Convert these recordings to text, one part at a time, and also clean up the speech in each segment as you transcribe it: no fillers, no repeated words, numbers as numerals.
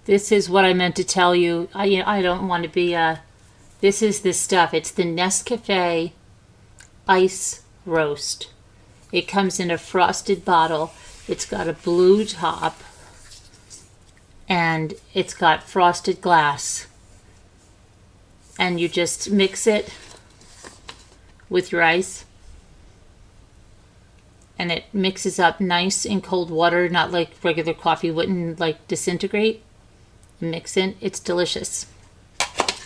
This is what I meant to tell you. I don't want to be this is the stuff. It's the Nescafe Ice Roast. It comes in a frosted bottle. It's got a blue top and it's got frosted glass. And you just mix it with your ice. And it mixes up nice in cold water, not like regular coffee wouldn't like disintegrate. Mix it. It's delicious.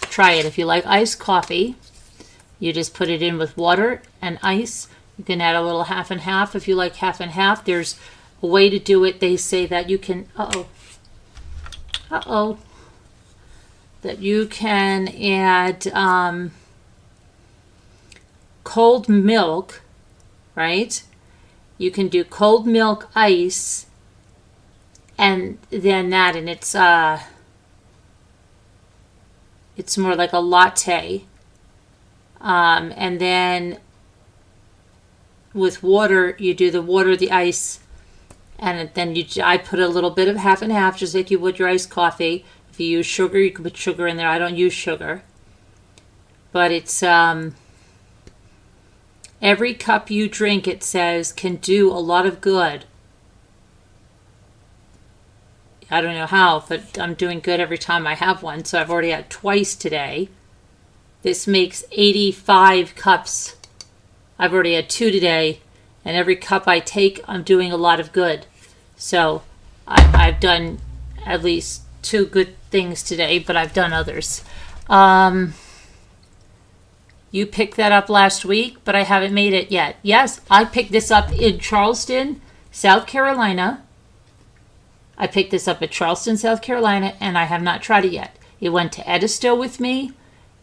Try it. If you like iced coffee, you just put it in with water and ice. You can add a little half and half if you like half and half. There's a way to do it. They say that you can, that you can add cold milk, right? You can do cold milk ice and then that, and it's more like a latte. And then with water, you do the water, the ice, and then I put a little bit of half and half, just like you would your iced coffee. If you use sugar, you can put sugar in there. I don't use sugar. But it's, every cup you drink, it says, can do a lot of good. I don't know how, but I'm doing good every time I have one. So I've already had twice today. This makes 85 cups. I've already had 2 today. And every cup I take, I'm doing a lot of good. So I've done at least 2 good things today, but I've done others. You picked that up last week, but I haven't made it yet. Yes, I picked this up in Charleston, South Carolina. I picked this up at Charleston, South Carolina, and I have not tried it yet. It went to Edisto with me.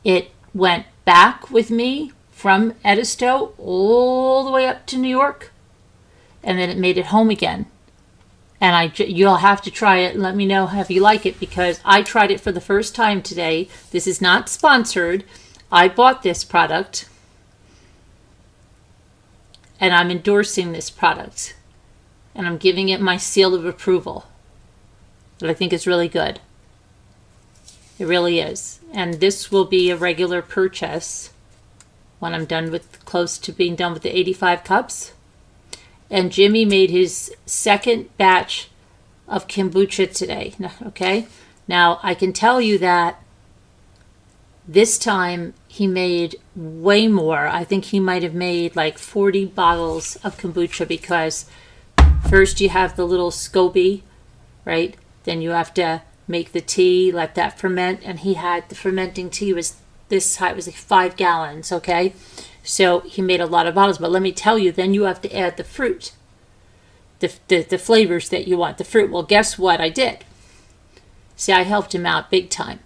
It went back with me from Edisto all the way up to New York, and then it made it home again. And you'll have to try it and let me know if you like it, because I tried it for the first time today. This is not sponsored. I bought this product, and I'm endorsing this product, and I'm giving it my seal of approval. But I think it's really good. It really is. And this will be a regular purchase when I'm done with, close to being done with the 85 cups. And Jimmy made his second batch of kombucha today. Okay? Now, I can tell you that this time he made way more. I think he might have made like 40 bottles of kombucha, because first you have the little SCOBY, right? Then you have to make the tea, let that ferment, and he had the fermenting tea was this high, it was like 5 gallons, okay? So he made a lot of bottles, but let me tell you, then you have to add the fruit, the flavors that you want, the fruit. Well, guess what I did? See, I helped him out big time.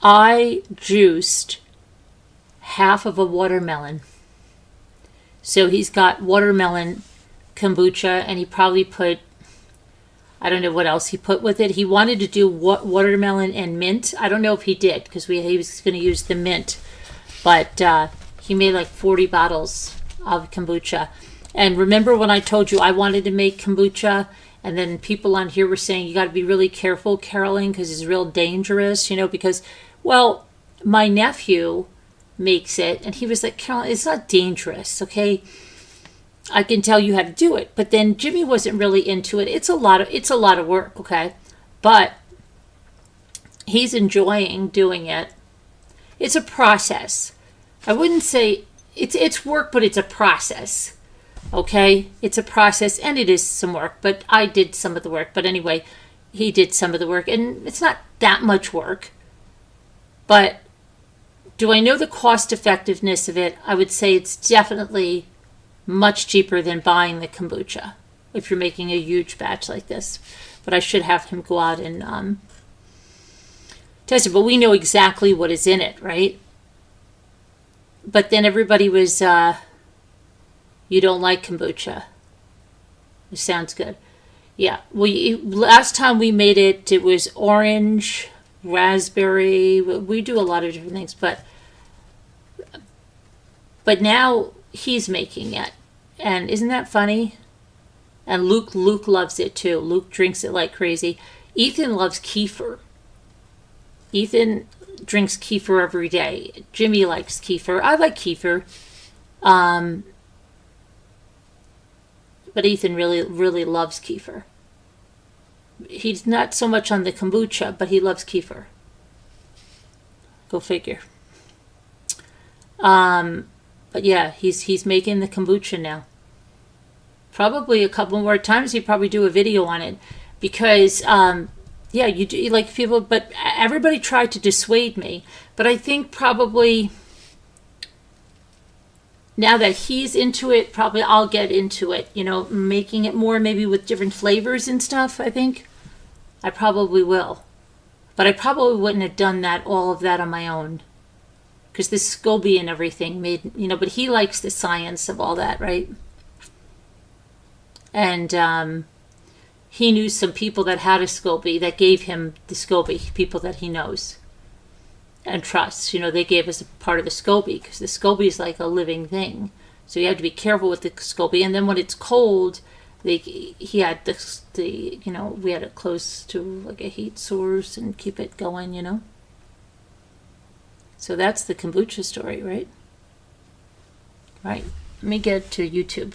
I juiced half of a watermelon. So he's got watermelon kombucha, and he probably put, I don't know what else he put with it. He wanted to do watermelon and mint. I don't know if he did, because he was going to use the mint. But he made like 40 bottles of kombucha. And remember when I told you I wanted to make kombucha, and then people on here were saying, you got to be really careful, Carolyn, because it's real dangerous, because, well, my nephew makes it, and he was like, Carolyn, it's not dangerous, okay? I can tell you how to do it. But then Jimmy wasn't really into it. It's a lot of work, okay? But he's enjoying doing it. It's a process. I wouldn't say it's work, but it's a process. Okay? It's a process, and it is some work, but I did some of the work. But anyway, he did some of the work, and it's not that much work. But do I know the cost effectiveness of it? I would say it's definitely much cheaper than buying the kombucha if you're making a huge batch like this. But I should have him go out and test it. But we know exactly what is in it, right? But then everybody was, you don't like kombucha. It sounds good. Yeah. Last time we made it, it was orange, raspberry. We do a lot of different things. But now he's making it. And isn't that funny? And Luke loves it too. Luke drinks it like crazy. Ethan loves kefir. Ethan drinks kefir every day. Jimmy likes kefir. I like kefir. But Ethan really, really loves kefir. He's not so much on the kombucha, but he loves kefir. Go figure. But yeah, he's making the kombucha now. Probably a couple more times he'd probably do a video on it. Because, yeah, you do like people, but everybody tried to dissuade me. But I think probably now that he's into it, probably I'll get into it. You know, making it more maybe with different flavors and stuff, I think. I probably will. But I probably wouldn't have done all of that on my own. Because the SCOBY and everything made, but he likes the science of all that, right? And he knew some people that had a SCOBY that gave him the SCOBY, people that he knows and trusts. They gave us a part of the SCOBY because the SCOBY is like a living thing. So you have to be careful with the SCOBY. And then when it's cold, he had we had it close to like a heat source and keep it going. So that's the kombucha story, right? Right. Let me get to YouTube.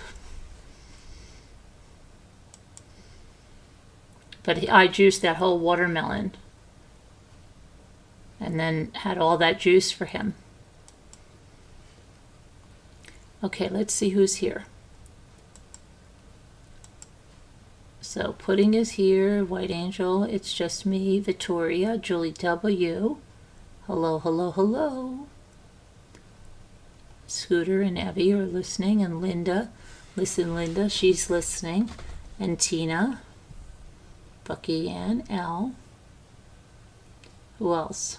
But I juiced that whole watermelon and then had all that juice for him. Okay, let's see who's here. So pudding is here, White Angel, it's just me, Victoria, Julie W. Hello, hello, hello. Scooter and Abby are listening, and Linda. Listen, Linda, she's listening. And Tina. Bucky and Al. Who else?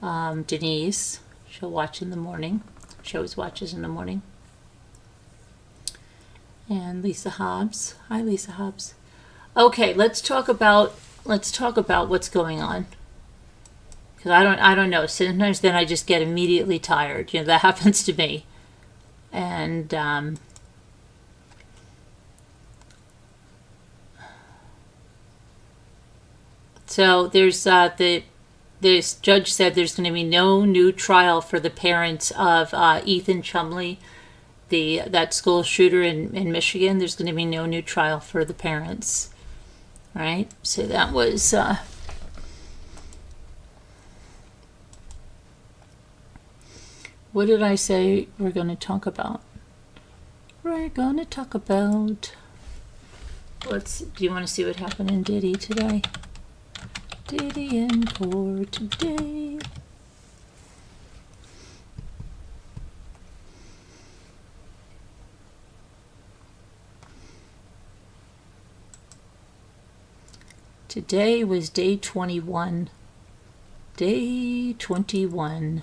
Denise. She'll watch in the morning. She always watches in the morning. And Lisa Hobbs. Hi, Lisa Hobbs. Okay, let's talk about what's going on. Because I don't know. Sometimes then I just get immediately tired. That happens to me. And so this judge said there's going to be no new trial for the parents of Ethan Chumley, that school shooter in Michigan. There's going to be no new trial for the parents. Right? So that was what did I say we're going to talk about? We're going to talk about do you want to see what happened in Diddy today? Diddy in court today. Today was day 21. Day 21.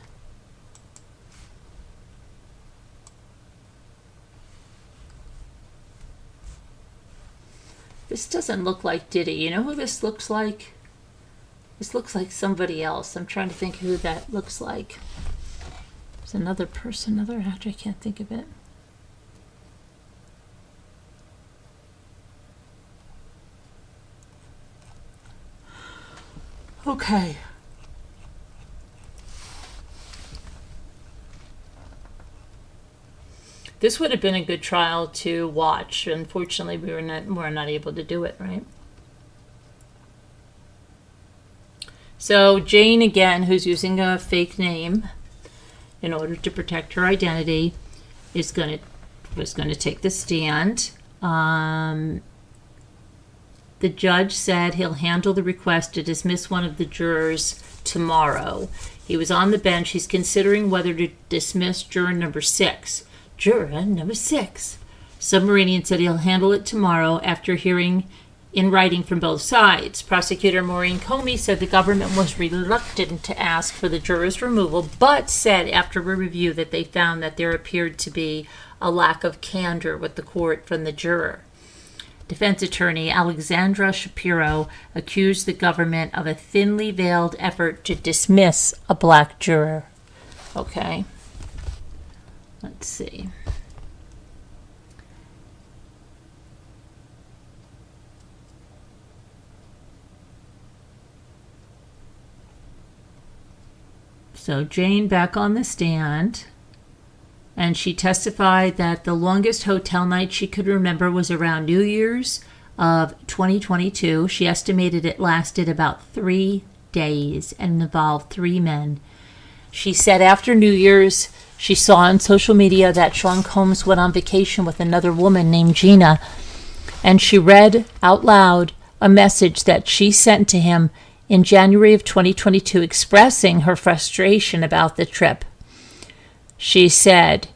This doesn't look like Diddy. You know who this looks like? This looks like somebody else. I'm trying to think who that looks like. There's another person, another actor. I can't think of it. Okay. This would have been a good trial to watch. Unfortunately, we're not able to do it, right? So Jane, again, who's using a fake name in order to protect her identity, was going to take the stand. The judge said he'll handle the request to dismiss one of the jurors tomorrow. He was on the bench. He's considering whether to dismiss juror number 6. Juror number 6. Submarinian said he'll handle it tomorrow after hearing in writing from both sides. Prosecutor Maureen Comey said the government was reluctant to ask for the juror's removal, but said after a review that they found that there appeared to be a lack of candor with the court from the juror. Defense attorney Alexandra Shapiro accused the government of a thinly veiled effort to dismiss a black juror. Okay. Let's see. So Jane back on the stand, and she testified that the longest hotel night she could remember was around New Year's of 2022. She estimated it lasted about 3 days and involved 3 men. She said after New Year's, she saw on social media that Sean Combs went on vacation with another woman named Gina, and she read out loud a message that she sent to him in January of 2022 expressing her frustration about the trip. She said,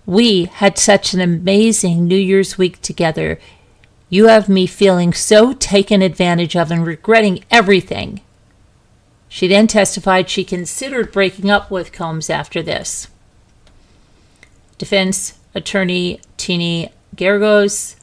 "We had such an amazing New Year's week together. You have me feeling so taken advantage of and regretting everything." She then testified she considered breaking up with Combs after this. Defense attorney Tini Geragos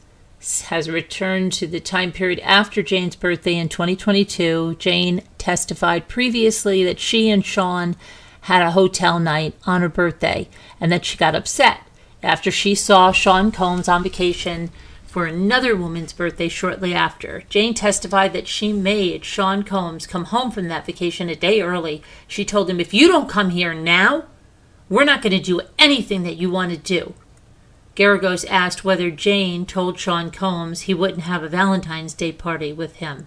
has returned to the time period after Jane's birthday in 2022. Jane testified previously that she and Sean had a hotel night on her birthday and that she got upset after she saw Sean Combs on vacation for another woman's birthday shortly after. Jane testified that she made Sean Combs come home from that vacation a day early. She told him, "If you don't come here now, we're not going to do anything that you want to do." Geragos asked whether Jane told Sean Combs he wouldn't have a Valentine's Day party with him.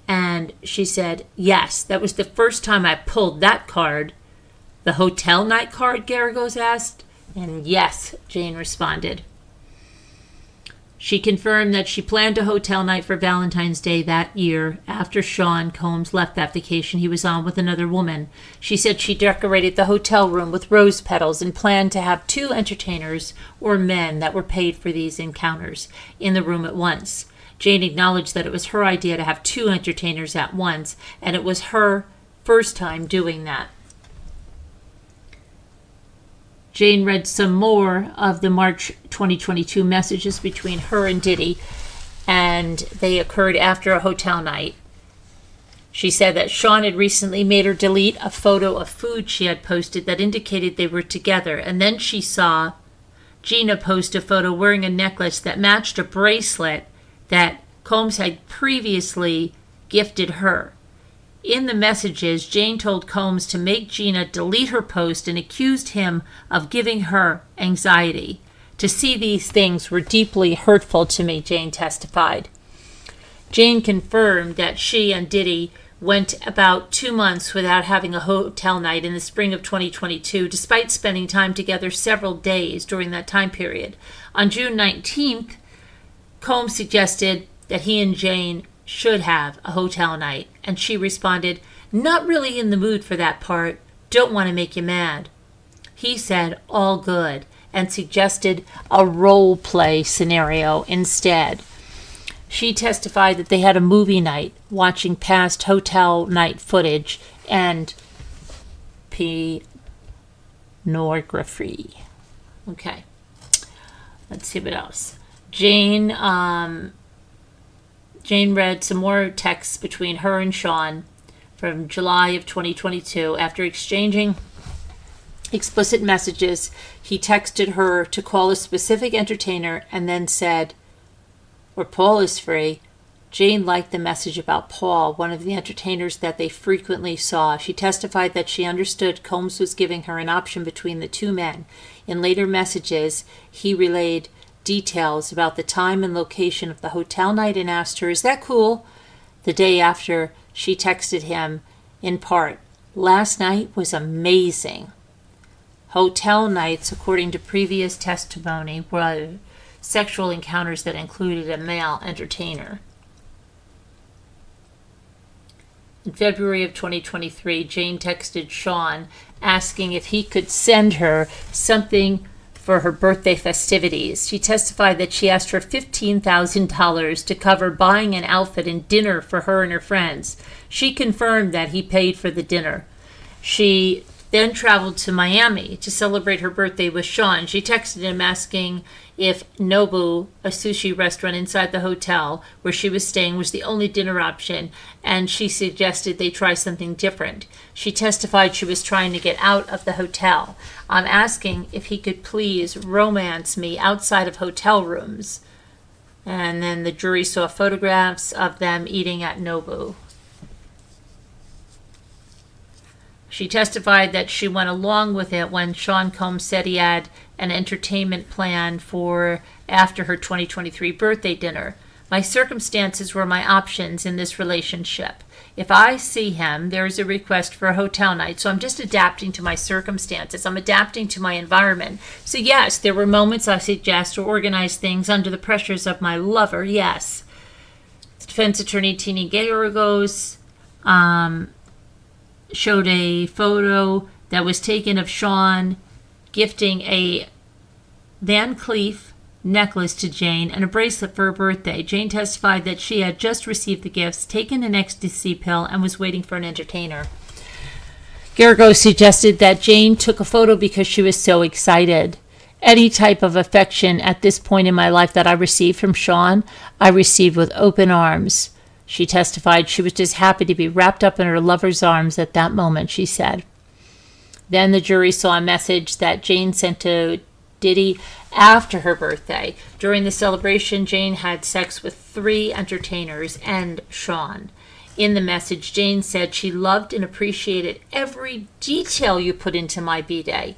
And she said, "Yes, that was the first time I pulled that card." "The hotel night card?" Geragos asked. And yes, Jane responded. She confirmed that she planned a hotel night for Valentine's Day that year after Sean Combs left that vacation he was on with another woman. She said she decorated the hotel room with rose petals and planned to have 2 entertainers or men that were paid for these encounters in the room at once. Jane acknowledged that it was her idea to have 2 entertainers at once, and it was her first time doing that. Jane read some more of the March 2022 messages between her and Diddy, and they occurred after a hotel night. She said that Sean had recently made her delete a photo of food she had posted that indicated they were together, and then she saw Gina post a photo wearing a necklace that matched a bracelet that Combs had previously gifted her. In the messages, Jane told Combs to make Gina delete her post and accused him of giving her anxiety. "To see these things were deeply hurtful to me," Jane testified. Jane confirmed that she and Diddy went about 2 months without having a hotel night in the spring of 2022, despite spending time together several days during that time period. On June 19th, Combs suggested that he and Jane should have a hotel night, and she responded, "Not really in the mood for that part. Don't want to make you mad." He said, "All good," and suggested a role play scenario instead. She testified that they had a movie night, watching past hotel night footage and pornography. Okay, let's see what else. Jane read some more texts between her and Sean from July of 2022. After exchanging explicit messages, he texted her to call a specific entertainer and then said, "Or Paul is free." Jane liked the message about Paul, one of the entertainers that they frequently saw. She testified that she understood Combs was giving her an option between the 2 men. In later messages, he relayed details about the time and location of the hotel night and asked her, "Is that cool?" The day after, she texted him in part, "Last night was amazing." Hotel nights, according to previous testimony, were sexual encounters that included a male entertainer. In February of 2023, Jane texted Sean asking if he could send her something for her birthday festivities. She testified that she asked for $15,000 to cover buying an outfit and dinner for her and her friends. She confirmed that he paid for the dinner. She then traveled to Miami to celebrate her birthday with Sean. She texted him asking if Nobu, a sushi restaurant inside the hotel where she was staying, was the only dinner option, and she suggested they try something different. She testified she was trying to get out of the hotel. "I'm asking if he could please romance me outside of hotel rooms." And then the jury saw photographs of them eating at Nobu. She testified that she went along with it when Sean Combs said he had an entertainment plan for after her 2023 birthday dinner. My circumstances were my options in this relationship. If I see him, there is a request for a hotel night. So I'm just adapting to my circumstances. I'm adapting to my environment. So yes, there were moments I suggest or organize things under the pressures of my lover. Yes. Defense attorney Tina Gallegos showed a photo that was taken of Sean gifting a Van Cleef necklace to Jane and a bracelet for her birthday. Jane testified that she had just received the gifts, taken an ecstasy pill, and was waiting for an entertainer. Garagos suggested that Jane took a photo because she was so excited. Any type of affection at this point in my life that I received from Sean, I received with open arms. She testified she was just happy to be wrapped up in her lover's arms at that moment, she said. Then the jury saw a message that Jane sent to Diddy after her birthday. During the celebration, Jane had sex with 3 entertainers and Sean. In the message, Jane said she loved and appreciated every detail you put into my B-Day.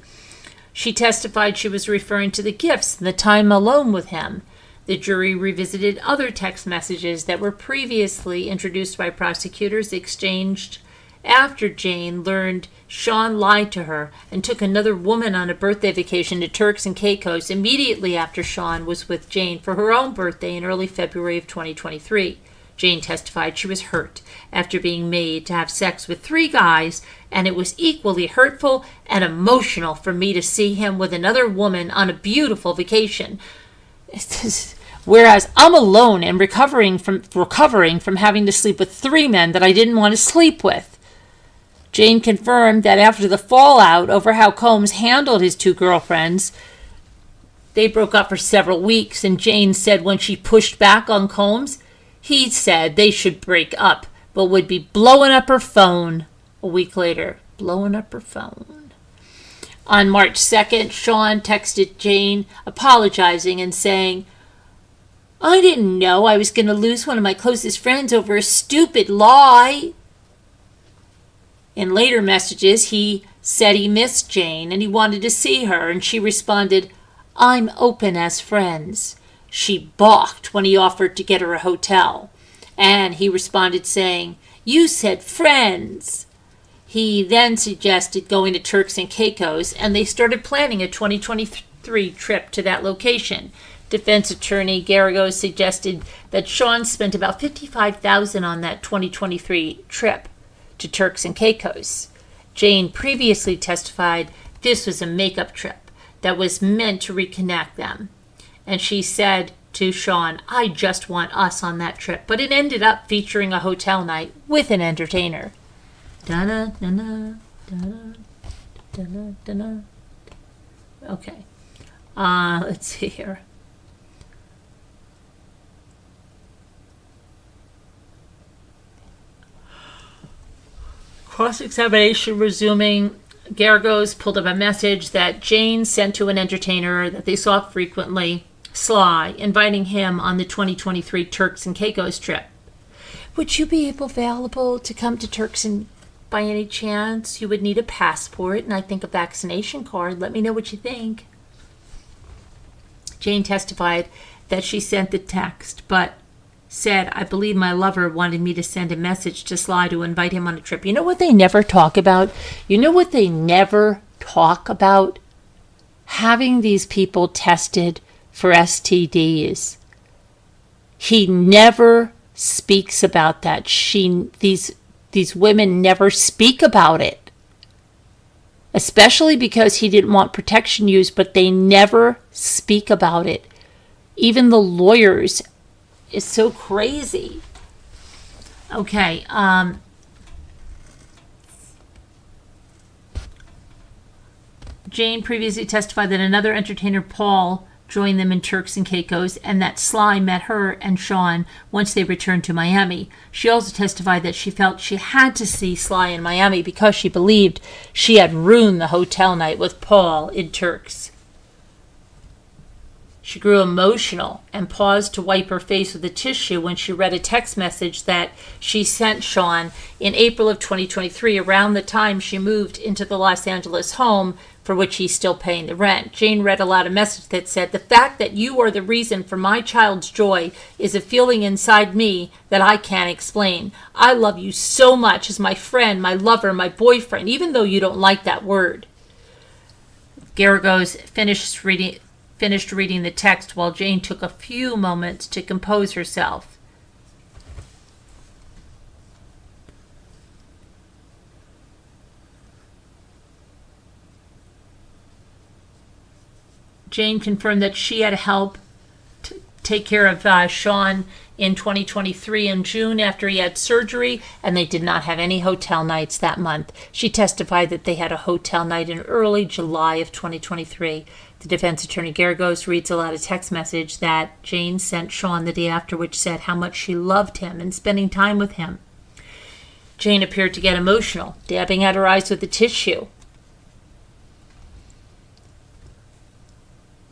She testified she was referring to the gifts and the time alone with him. The jury revisited other text messages that were previously introduced by prosecutors exchanged after Jane learned Sean lied to her and took another woman on a birthday vacation to Turks and Caicos immediately after Sean was with Jane for her own birthday in early February of 2023. Jane testified she was hurt after being made to have sex with 3 guys, and it was equally hurtful and emotional for me to see him with another woman on a beautiful vacation. Whereas I'm alone and recovering from having to sleep with 3 men that I didn't want to sleep with. Jane confirmed that after the fallout over how Combs handled his 2 girlfriends, they broke up for several weeks, and Jane said when she pushed back on Combs, he said they should break up, but would be blowing up her phone a week later. Blowing up her phone. On March 2nd, Sean texted Jane apologizing and saying, I didn't know I was going to lose one of my closest friends over a stupid lie. In later messages, he said he missed Jane and he wanted to see her, and she responded, I'm open as friends. She balked when he offered to get her a hotel, and he responded saying, you said friends. He then suggested going to Turks and Caicos, and they started planning a 2023 trip to that location. Defense attorney Garagos suggested that Sean spent about $55,000 on that 2023 trip to Turks and Caicos. Jane previously testified this was a makeup trip that was meant to reconnect them. And she said to Sean, I just want us on that trip. But it ended up featuring a hotel night with an entertainer. Da-da, da-da, da-da, da-da, da-da. Okay. Let's see here. Cross-examination resuming. Garagos pulled up a message that Jane sent to an entertainer that they saw frequently, Sly, inviting him on the 2023 Turks and Caicos trip. Would you be available to come to Turks and by any chance? You would need a passport and I think a vaccination card. Let me know what you think. Jane testified that she sent the text, but said, I believe my lover wanted me to send a message to Sly to invite him on a trip. You know what they never talk about? You know what they never talk about? Having these people tested for STDs. He never speaks about that. These women never speak about it. Especially because he didn't want protection used, but they never speak about it. Even the lawyers. Is so crazy. Okay. Jane previously testified that another entertainer, Paul, joined them in Turks and Caicos, and that Sly met her and Sean once they returned to Miami. She also testified that she felt she had to see Sly in Miami because she believed she had ruined the hotel night with Paul in Turks. She grew emotional and paused to wipe her face with a tissue when she read a text message that she sent Sean in April of 2023, around the time she moved into the Los Angeles home for which he's still paying the rent. Jane read aloud a message that said, "The fact that you are the reason for my child's joy is a feeling inside me that I can't explain. I love you so much as my friend, my lover, my boyfriend, even though you don't like that word." Garagos finished reading the text while Jane took a few moments to compose herself. Jane confirmed that she had help take care of Sean in 2023 in June after he had surgery, and they did not have any hotel nights that month. She testified that they had a hotel night in early July of 2023. The defense attorney Garagos reads aloud a text message that Jane sent Sean the day after, which said how much she loved him and spending time with him. Jane appeared to get emotional, dabbing at her eyes with a tissue.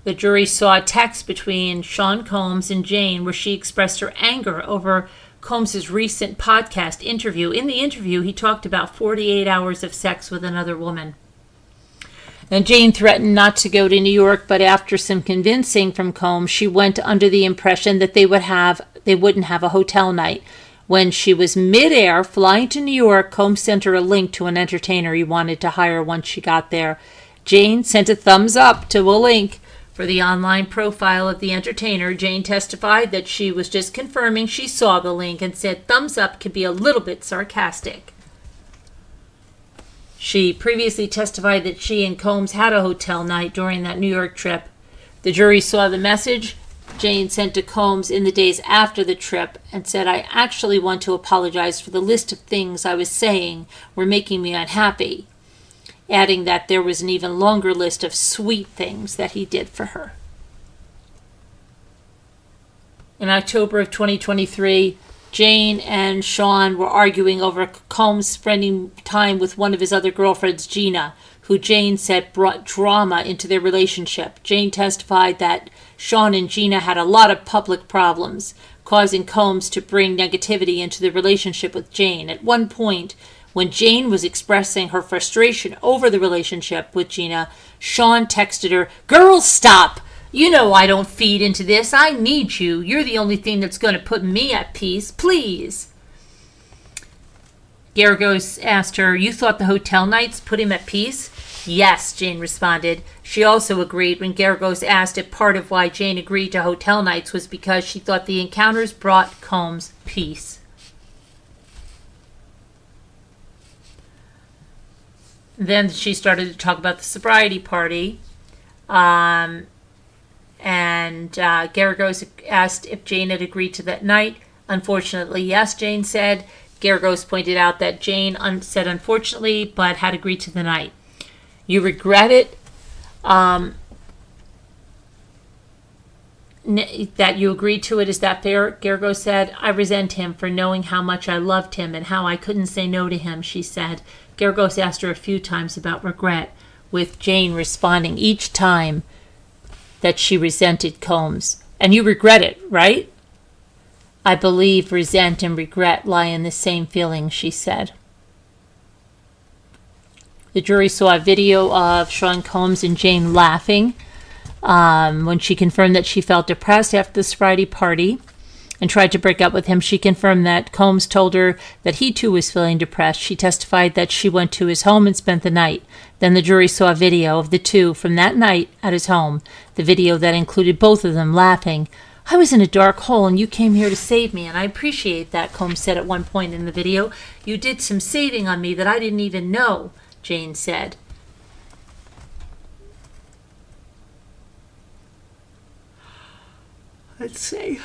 The jury saw a text between Sean Combs and Jane where she expressed her anger over Combs' recent podcast interview. In the interview, he talked about 48 hours of sex with another woman. And Jane threatened not to go to New York, but after some convincing from Combs, she went under the impression that they wouldn't have a hotel night. When she was midair flying to New York, Combs sent her a link to an entertainer he wanted to hire once she got there. Jane sent a thumbs up to a link for the online profile of the entertainer. Jane testified that she was just confirming she saw the link and said thumbs up can be a little bit sarcastic. She previously testified that she and Combs had a hotel night during that New York trip. The jury saw the message Jane sent to Combs in the days after the trip and said, "I actually want to apologize for the list of things I was saying were making me unhappy," adding that there was an even longer list of sweet things that he did for her. In October of 2023, Jane and Sean were arguing over Combs spending time with one of his other girlfriends, Gina, who Jane said brought drama into their relationship. Jane testified that Sean and Gina had a lot of public problems, causing Combs to bring negativity into the relationship with Jane. At one point, when Jane was expressing her frustration over the relationship with Gina, Sean texted her, "Girl, stop! You know I don't feed into this. I need you. You're the only thing that's going to put me at peace. Please." Garagos asked her, "You thought the hotel nights put him at peace?" "Yes," Jane responded. She also agreed when Garagos asked if part of why Jane agreed to hotel nights was because she thought the encounters brought Combs peace. Then she started to talk about the sobriety party. And Garagos asked if Jane had agreed to that night. Unfortunately, yes, Jane said. Garagos pointed out that Jane said unfortunately, but had agreed to the night. "You regret it that you agreed to it. Is that fair?" Garagos said. "I resent him for knowing how much I loved him and how I couldn't say no to him," she said. Garagos asked her a few times about regret, with Jane responding each time that she resented Combs. "And you regret it, right?" "I believe resent and regret lie in the same feeling," she said. The jury saw a video of Sean Combs and Jane laughing when she confirmed that she felt depressed after the sobriety party and tried to break up with him. She confirmed that Combs told her that he too was feeling depressed. She testified that she went to his home and spent the night. Then the jury saw a video of the two from that night at his home, the video that included both of them laughing. "I was in a dark hole and you came here to save me, and I appreciate that," Combs said at one point in the video. "You did some saving on me that I didn't even know," Jane said. Let's see.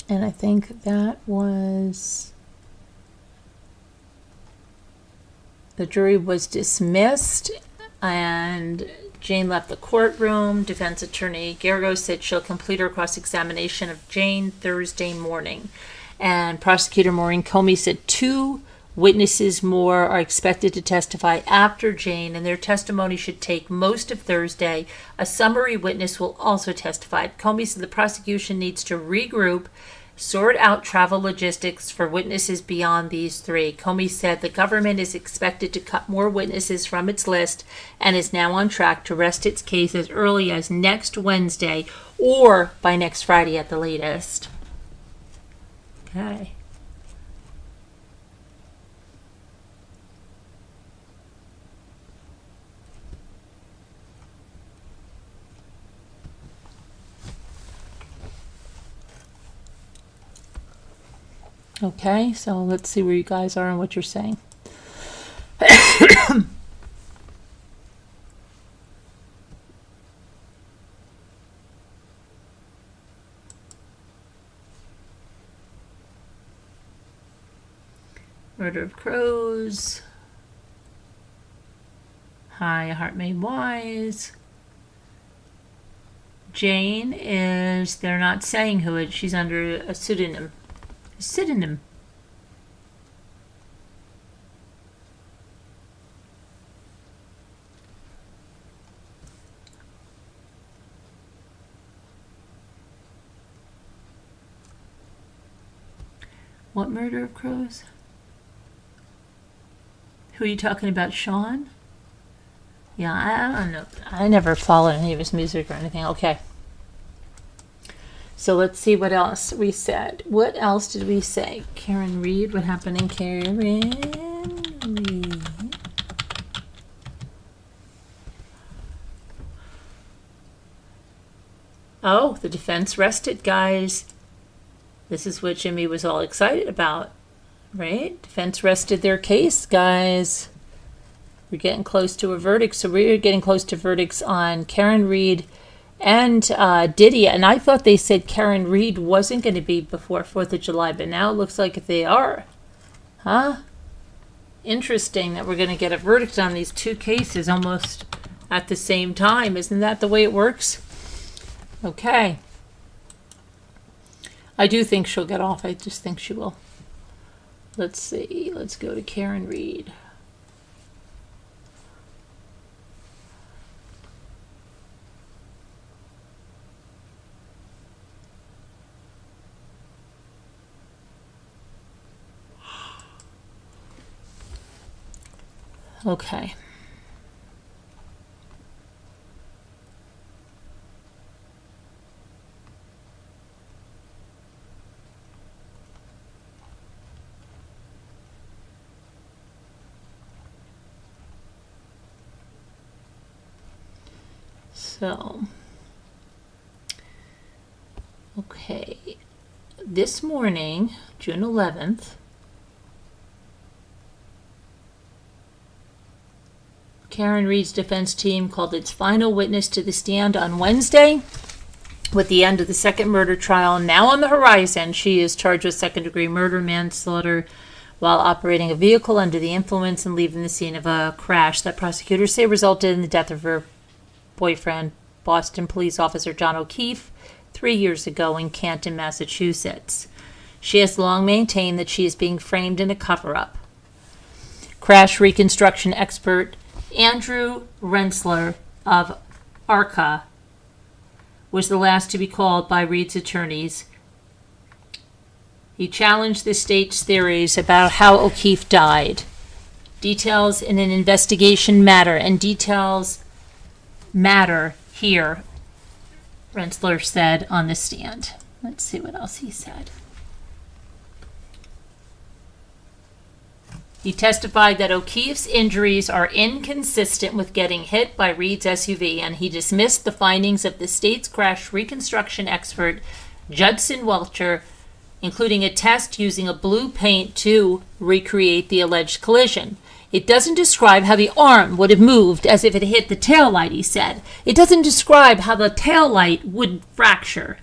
And I think that was... The jury was dismissed, and Jane left the courtroom. Defense attorney Garagos said she'll complete her cross-examination of Jane Thursday morning. And prosecutor Maureen Comey said 2 Witnesses more are expected to testify after Jane, and their testimony should take most of Thursday. A summary witness will also testify. Comey said the prosecution needs to regroup, sort out travel logistics for witnesses beyond these three. Comey said the government is expected to cut more witnesses from its list and is now on track to rest its case as early as next Wednesday or by next Friday at the latest. Okay. Okay, so let's see where you guys are and what you're saying. Murder of Crows. Hi, a Heart Made Wise. Jane is, they're not saying who it is. She's under a pseudonym. Pseudonym. What Murder of Crows? Who are you talking about, Sean? Yeah, I don't know. I never followed any of his music or anything. Okay. So let's see what else we said. What else did we say? Karen Reed. What happened in Karen Reed? Oh, the defense rested, guys. This is what Jimmy was all excited about, right? Defense rested their case, guys. We're getting close to a verdict. So we're getting close to verdicts on Karen Reed and Diddy. And I thought they said Karen Reed wasn't going to be before 4th of July, but now it looks like they are. Huh? Interesting that we're going to get a verdict on these two cases almost at the same time. Isn't that the way it works? Okay. I do think she'll get off. I just think she will. Let's see. Let's go to Karen Reed. Okay. So, okay, this morning, June 11th, Karen Reed's defense team called its final witness to the stand on Wednesday. With the end of the second murder trial now on the horizon, she is charged with second-degree murder, manslaughter, while operating a vehicle under the influence and leaving the scene of a crash that prosecutors say resulted in the death of her boyfriend, Boston police officer John O'Keefe, 3 years ago in Canton, Massachusetts. She has long maintained that she is being framed in a cover-up. Crash reconstruction expert Andrew Rensler of ARCA was the last to be called by Reed's attorneys. He challenged the state's theories about how O'Keefe died. Details in an investigation matter, and details matter here, Rensler said on the stand. Let's see what else he said. He testified that O'Keefe's injuries are inconsistent with getting hit by Reed's SUV, and he dismissed the findings of the state's crash reconstruction expert, Judson Welcher, including a test using a blue paint to recreate the alleged collision. It doesn't describe how the arm would have moved as if it hit the taillight, he said. It doesn't describe how the taillight would fracture.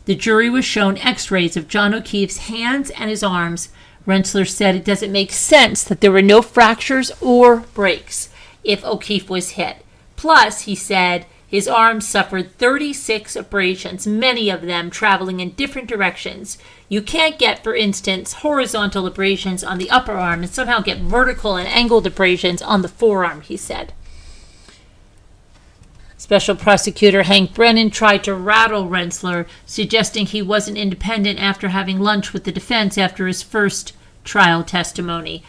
The jury was shown x-rays of John O'Keefe's hands and his arms. Rensler said it doesn't make sense that there were no fractures or breaks if O'Keefe was hit. Plus, he said, His arms suffered 36 abrasions, many of them traveling in different directions. You can't get, for instance, horizontal abrasions on the upper arm and somehow get vertical and angled abrasions on the forearm, he said. Special Prosecutor Hank Brennan tried to rattle Rensler, suggesting he wasn't independent after having lunch with the defense after his first trial testimony.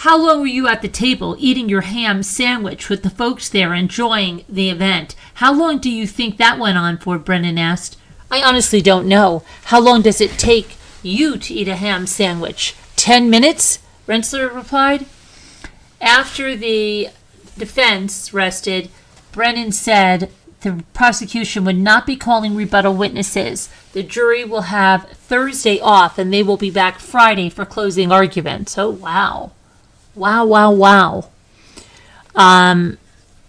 How long were you at the table eating your ham sandwich with the folks there enjoying the event? How long do you think that went on for? Brennan asked. I honestly don't know. How long does it take you to eat a ham sandwich? 10 minutes? Rensler replied. After the defense rested, Brennan said the prosecution would not be calling rebuttal witnesses. The jury will have Thursday off and they will be back Friday for closing arguments. Oh, wow. Wow.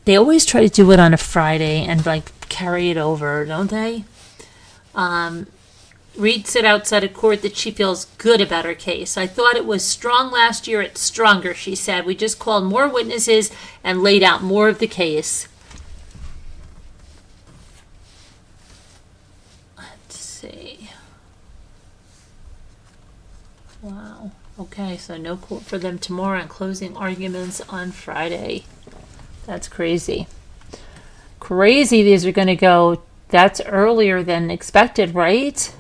They always try to do it on a Friday and carry it over, don't they? Reed said outside of court that she feels good about her case. I thought it was strong last year. It's stronger, she said. We just called more witnesses and laid out more of the case. Let's see. Wow. Okay, so no court for them tomorrow and closing arguments on Friday. That's crazy. Crazy these are going to go. That's earlier than expected, right?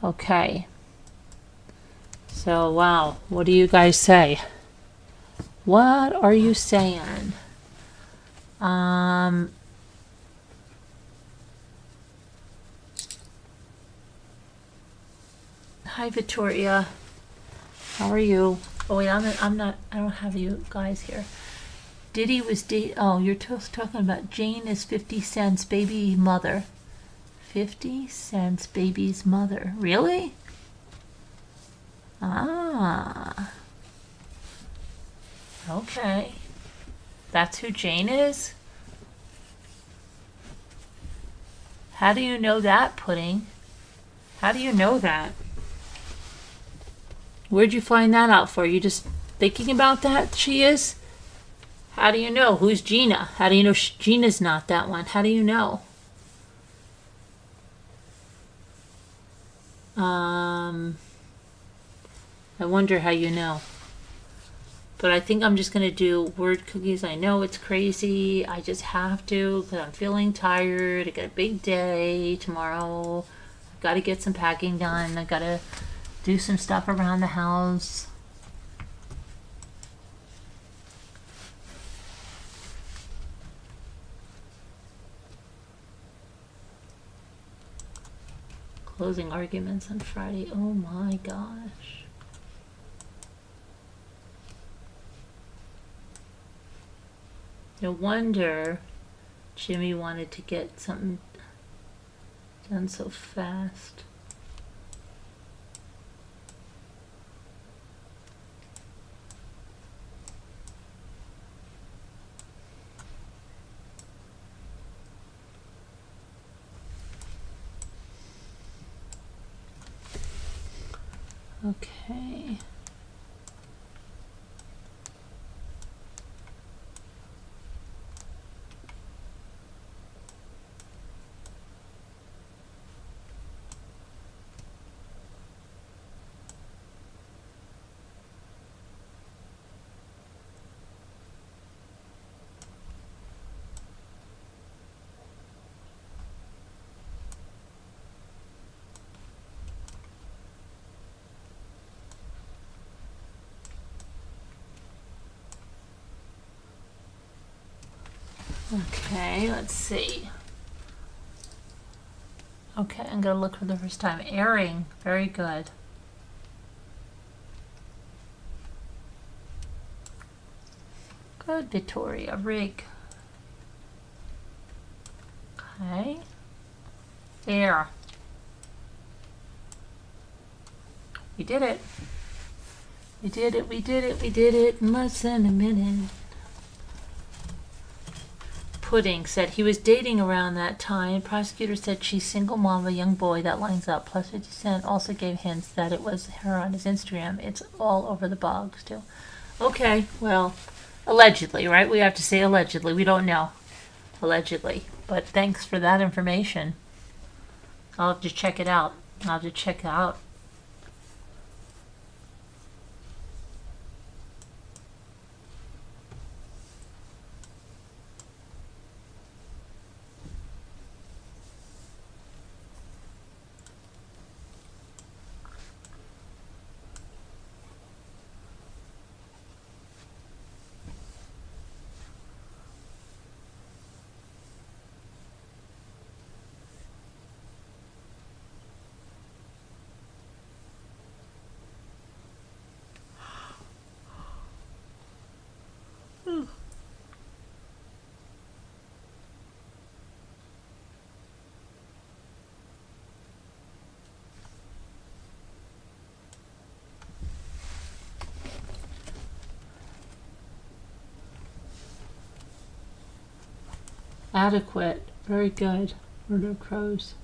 Okay. So, wow. What do you guys say? What are you saying? Hi, Victoria. How are you? Oh wait, I'm not. I don't have you guys here. Diddy was oh, you're talking about Jane is 50 Cent's baby mother. 50 Cent's baby's mother. Really? Ah. Okay. That's who Jane is? How do you know that, Pudding? How do you know that? Where'd you find that out for? You just thinking about that she is? How do you know? Who's Gina? How do you know Gina's not that one? How do you know? I wonder how you know. But I think I'm just going to do word cookies. I know it's crazy. I just have to because I'm feeling tired. I got a big day tomorrow. I've got to get some packing done. I got to do some stuff around the house. Closing arguments on Friday. Oh my gosh. No wonder Jimmy wanted to get something done so fast. Okay. Okay, let's see. Okay, I'm going to look for the first time. Airing. Very good. Good, Victoria. Rig. Okay. Air. We did it. We did it, we did it, we did it in less than a minute. Pudding said he was dating around that time. Prosecutor said she's single mom of a young boy. That lines up. Plus 50 Cent also gave hints that it was her on his Instagram. It's all over the blogs too. Okay, well, allegedly, right? We have to say allegedly. We don't know. allegedly. But thanks for that information. I'll have to check it out. I'll have to check it out. Adequate. Very good. Murder crows.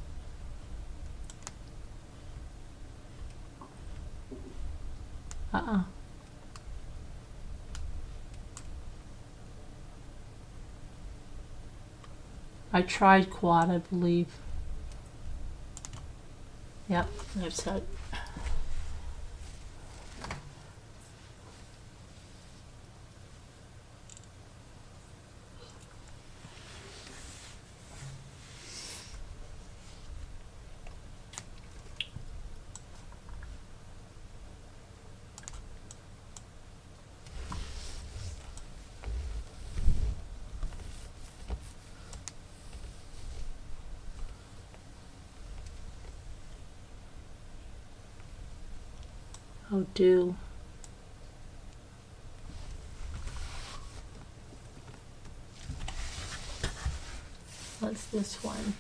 I tried quad, I believe. Yep, I've said. Oh, do. What's this one?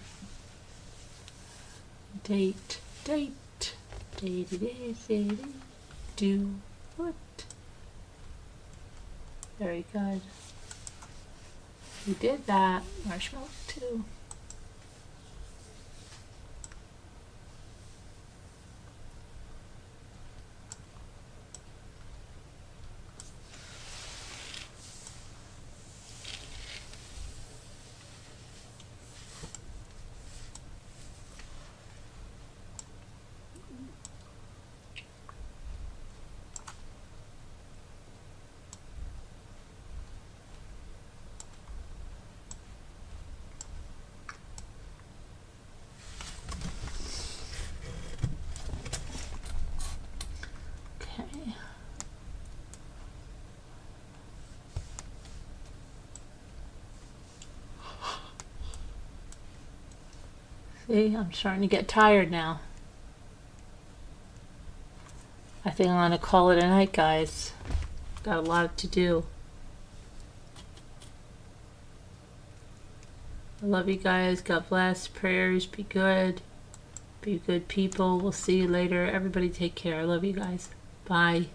Date. Do what? Very good. We did that. Marshmallow too. See, I'm starting to get tired now. I think I'm going to call it a night, guys. Got a lot to do. I love you guys. God bless. Prayers. Be good. Be good people. We'll see you later. Everybody take care. I love you guys. Bye.